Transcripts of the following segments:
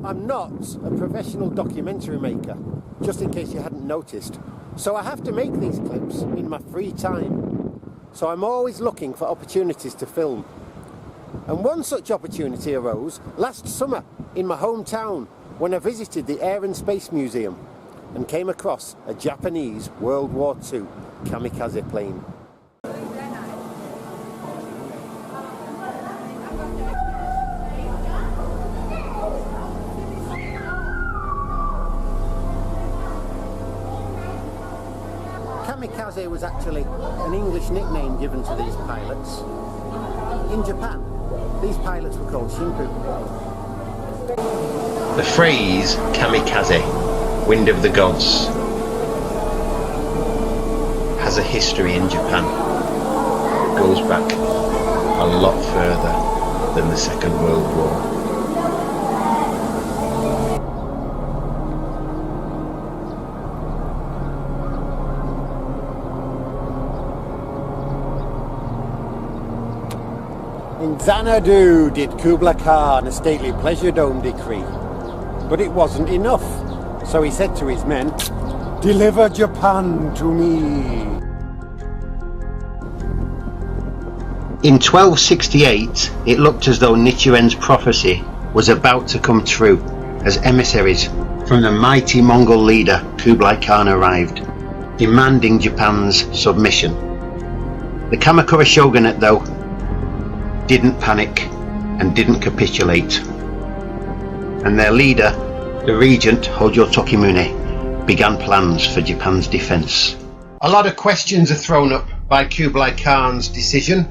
I'm not a professional documentary maker, just in case you hadn't noticed. So I have to make these clips in my free time. So I'm always looking for opportunities to film. And one such opportunity arose last summer in my hometown when I visited the Air and Space Museum and came across a Japanese World War II kamikaze plane. Kamikaze was actually an English nickname given to these pilots. In Japan, these pilots were called shimpu. The phrase kamikaze, wind of the gods, has a history in Japan. It goes back a lot further than the Second World War. In Xanadu did Kublai Khan a stately pleasure dome decree. But it wasn't enough, so he said to his men, "Deliver Japan to me." In 1268, it looked as though Nichiren's prophecy was about to come true as emissaries from the mighty Mongol leader Kublai Khan arrived, demanding Japan's submission. The Kamakura shogunate, though, didn't panic and didn't capitulate, and their leader, the regent Hojo Tokimune, began plans for Japan's defence. A lot of questions are thrown up by Kublai Khan's decision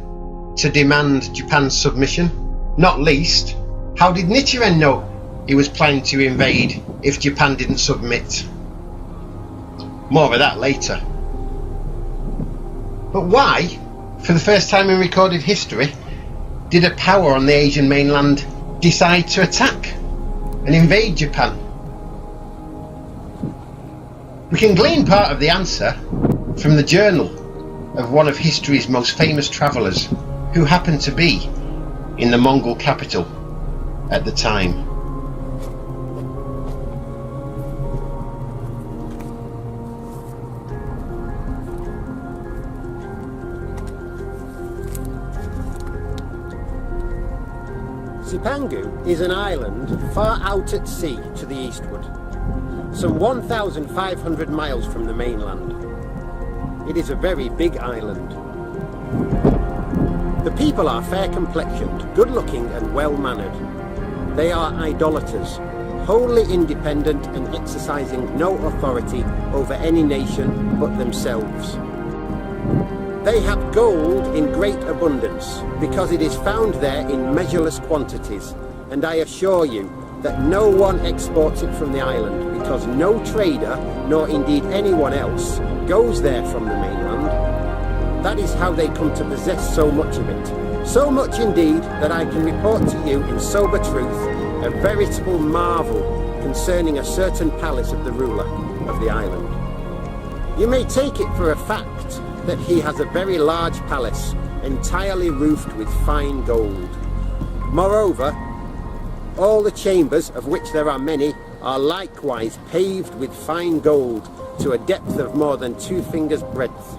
to demand Japan's submission, not least, how did Nichiren know he was planning to invade if Japan didn't submit? More of that later. But why, for the first time in recorded history, did a power on the Asian mainland decide to attack and invade Japan? We can glean part of the answer from the journal of one of history's most famous travellers who happened to be in the Mongol capital at the time. ZIPANGU is an island far out at sea to the eastward, some 1,500 miles from the mainland. It is a very big island. The people are fair-complexioned, good-looking and well-mannered. They are idolaters, wholly independent and exercising no authority over any nation but themselves. They have gold in great abundance because it is found there in measureless quantities, and I assure you that no one exports it from the island because no trader, nor indeed anyone else, goes there from the mainland. That is how they come to possess so much of it. So much indeed that I can report to you in sober truth a veritable marvel concerning a certain palace of the ruler of the island. You may take it for a fact that he has a very large palace entirely roofed with fine gold. Moreover, all the chambers, of which there are many, are likewise paved with fine gold to a depth of more than 2 fingers' breadth.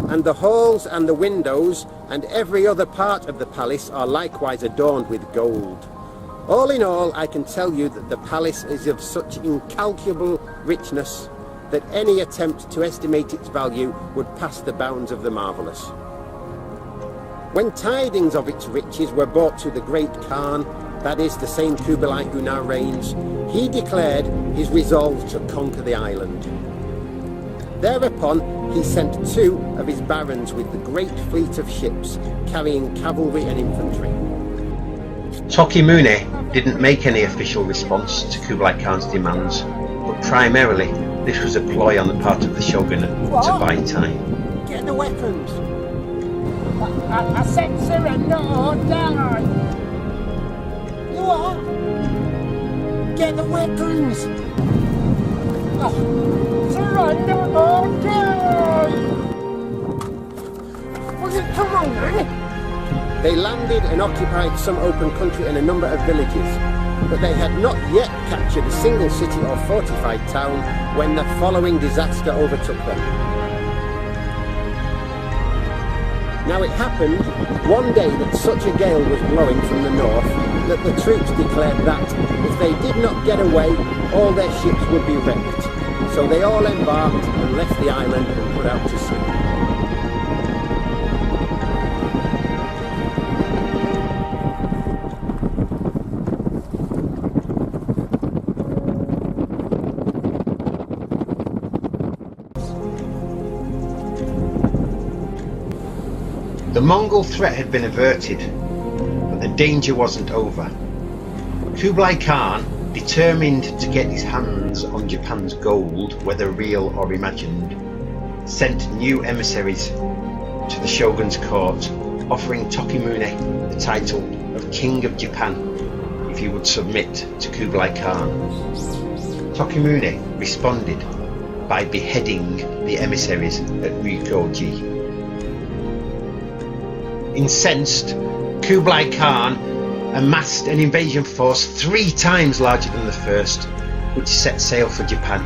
And the halls and the windows and every other part of the palace are likewise adorned with gold. All in all, I can tell you that the palace is of such incalculable richness that any attempt to estimate its value would pass the bounds of the marvellous. When tidings of its riches were brought to the great Khan, that is the same Kublai who now reigns, he declared his resolve to conquer the island. Thereupon he sent 2 of his barons with the great fleet of ships carrying cavalry and infantry. Tokimune didn't make any official response to Kublai Khan's demands, but primarily this was a ploy on the part of the shogunate to buy time. Get the weapons! I said surrender or die! You are! Get the weapons! Oh, surrender or die! Come on, man! They landed and occupied some open country and a number of villages. but they had not yet captured a single city or fortified town when the following disaster overtook them. Now it happened one day that such a gale was blowing from the north that the troops declared that if they did not get away, all their ships would be wrecked. So they all embarked and left the island and put out to sea. The Mongol threat had been averted, but the danger wasn't over. Kublai Khan, determined to get his hands on Japan's gold, whether real or imagined, sent new emissaries to the shogun's court, offering Tokimune the title of King of Japan if he would submit to Kublai Khan. Tokimune responded by beheading the emissaries at Ryuko-ji. Incensed, Kublai Khan amassed an invasion force 3 times larger than the first, which set sail for Japan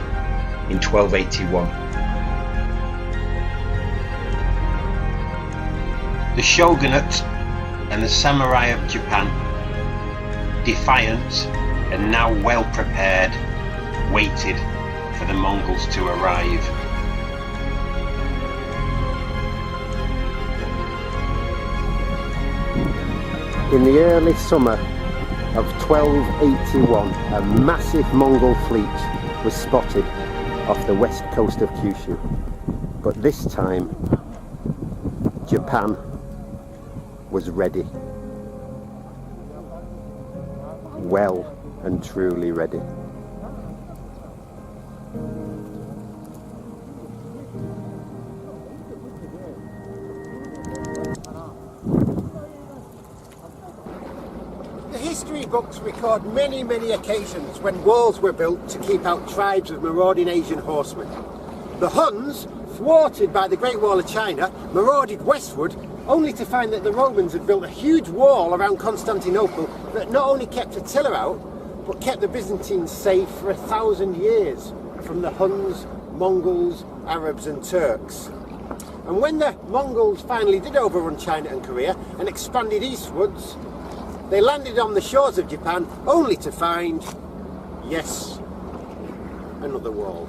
in 1281. The shogunate and the samurai of Japan, defiant and now well prepared, waited for the Mongols to arrive. In the early summer of 1281, a massive Mongol fleet was spotted off the west coast of Kyushu. But this time, Japan was ready. Well and truly ready. History books record many occasions when walls were built to keep out tribes of marauding Asian horsemen. The Huns, thwarted by the Great Wall of China, marauded westward, only to find that the Romans had built a huge wall around Constantinople that not only kept Attila out, but kept the Byzantines safe for 1,000 years from the Huns, Mongols, Arabs and Turks. And when the Mongols finally did overrun China and Korea and expanded eastwards, they landed on the shores of Japan only to find, yes, another wall.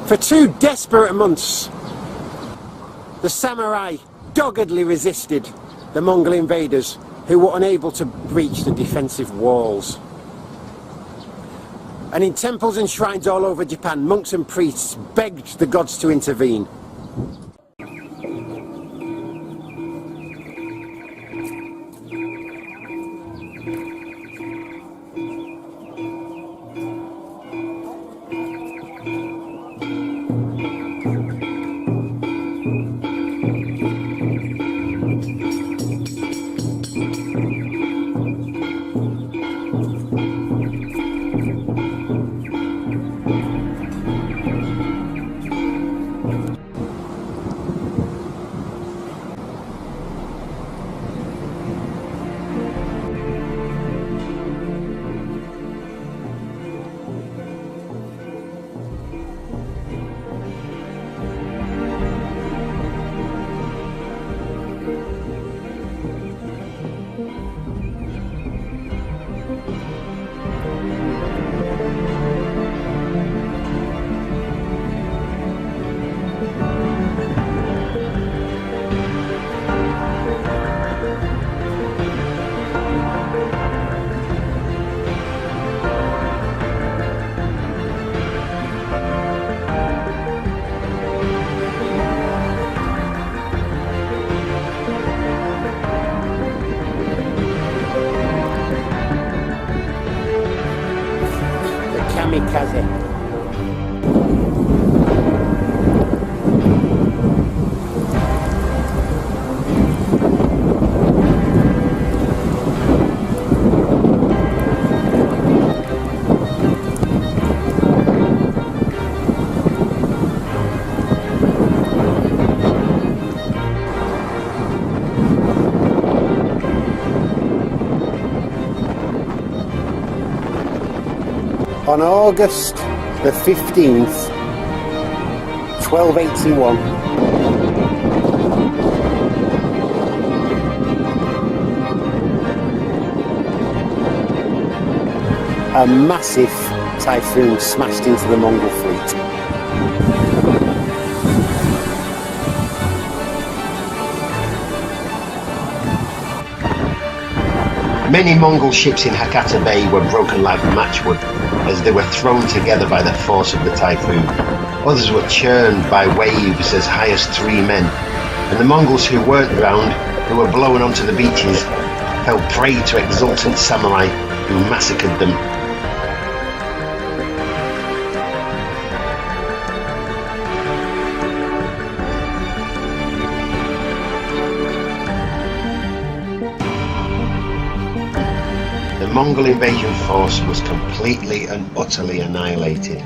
For 2 desperate months, the samurai doggedly resisted the Mongol invaders who were unable to breach the defensive walls. And in temples and shrines all over Japan, monks and priests begged the gods to intervene. Kamikaze. On August the 15th, 1281, a massive typhoon smashed into the Mongol fleet. Many Mongol ships in Hakata Bay were broken like matchwood as they were thrown together by the force of the typhoon. Others were churned by waves as high as 3 men, and the Mongols who weren't drowned, who were blown onto the beaches, fell prey to exultant samurai who massacred them. The Mongol invasion force was completely and utterly annihilated.